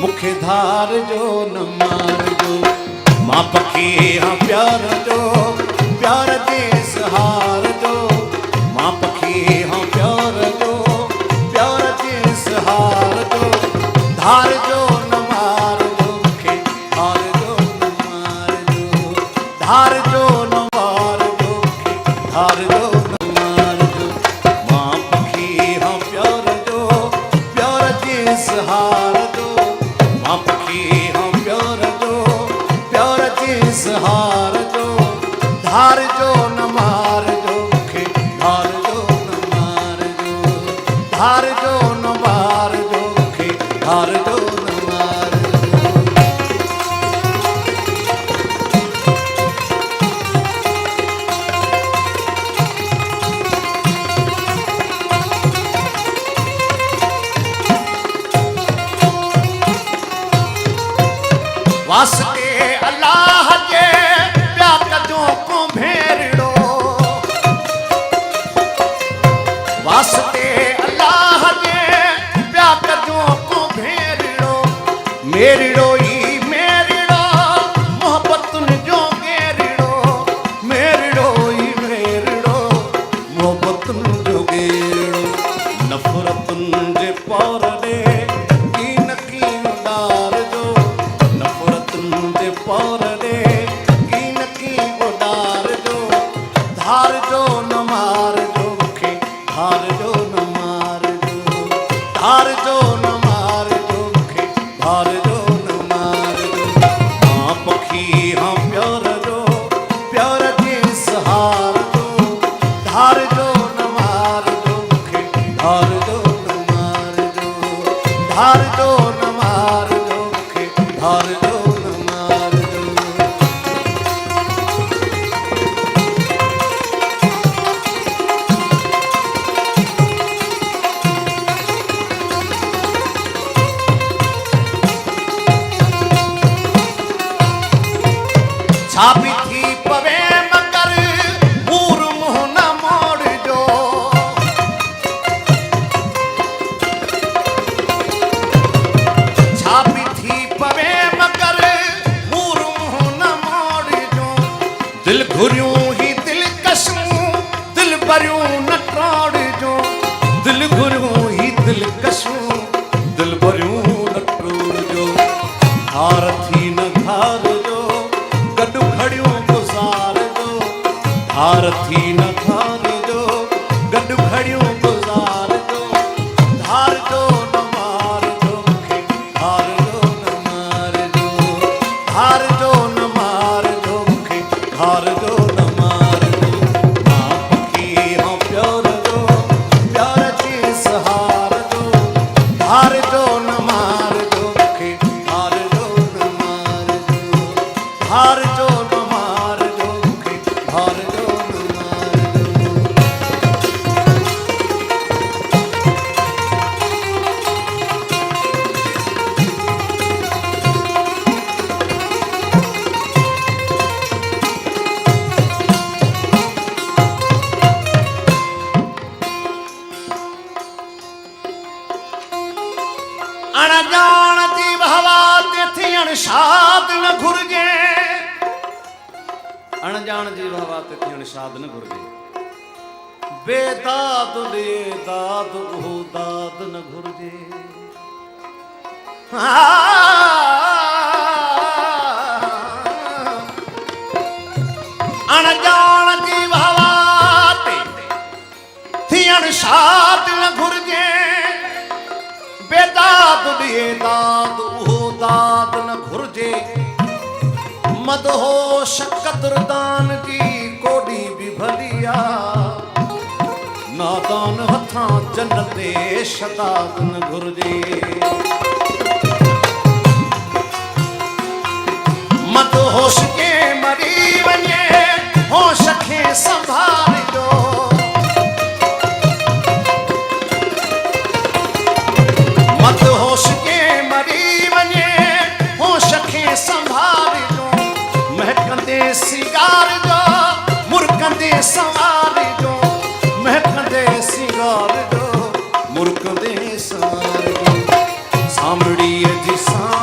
मुखे धार जो न मार जो मां पखी हाँ प्यार जो प्यार दे सहार जो मां पखी हाँ प्यार जो प्यार दे सहार जो धार जो न मार जो मुखे धार जो न मार जो धार जो न मार जो मुखे धार जो न मार जो मां पखी हाँ प्यार जो प्यार दे सहार जो मां पखी हाँ प्यार जो प्यार दे सहार जो धार जो न मार जो मुखे धार जो न मार जो धार जो न मार जो मुखे धार जो न मार वास्ते अल्लाह के प्या कदों को भेड़ो वास्ते अल्लाह के प्या कदों को भेड़ो मेरिड़ो ई मेरिड़ो मोहब्बत जो गेरिड़ो मेरिड़ो ई मेरिड़ो मोहब्बत जो गेरिड़ो नफरत जे पार दे कीन कीन डार जो दे पार दे कीन की उडार जो धार जो न मार जो मुखे धार जो न मार जो धार जो न मार जो मुखे धार जो न मार जो मां पखी हाँ प्यार जो प्यार दे सहार जो धार जो न मार जो मुखे धार जो न मार जो धार जो न मार जो मुखे धार जो छापी थी पवे मगर मूर मुँह न मोड़ जो छापी थी पवे मगर मूर मुँह न मोड़ जो दिल घुरियूं ही दिल कसूं दिल भरियूं न टोड़ जो दिल घुरियूं ही दिल कसूं दिल भरियूं न टोड़ जो हार थी न घार जो गॾु खड़ियूं गुज़ार जो हार थी न खार जो गॾु खड़ियूं गुज़ार जो धार जो न मार जो मुखे धार जो न मार जो धार जो न मार जो मुखे धार जो न मार जो मां पखी हाँ प्यार जो प्यार दे सहार जो धार जो न मार जो मुखे धार जो न मार जो धार जो न मार जो मुखे धार जो न मार जो अणजान दी हवा ते थी अणशाद न घुरजे अणजान जी हवा ते थी अणशाद न घुरजे बेदाद दे दाद हो दाद न घुरजे अणजान जी हवा ते थी अणशाद न घुरजे बेदाद दिए दाद हो दाद न घुरजे मदहोश कदरदान जी कोडी भी भलिया नादान हथां जन्नते शताद न घुरजे मदहोश के मरी वने होश खे संभाल जो होश के मरी वने होश खे संभाल जो महकंदे सिंगार जो मुरकंदे संवार जो महकंदे सिंगार जो मुरकंदे संवार जो सामड़ी जी सा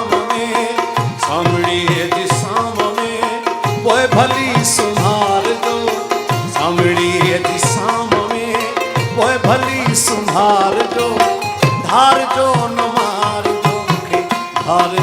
संभाल जो धार जो न मार जो मूंखे धार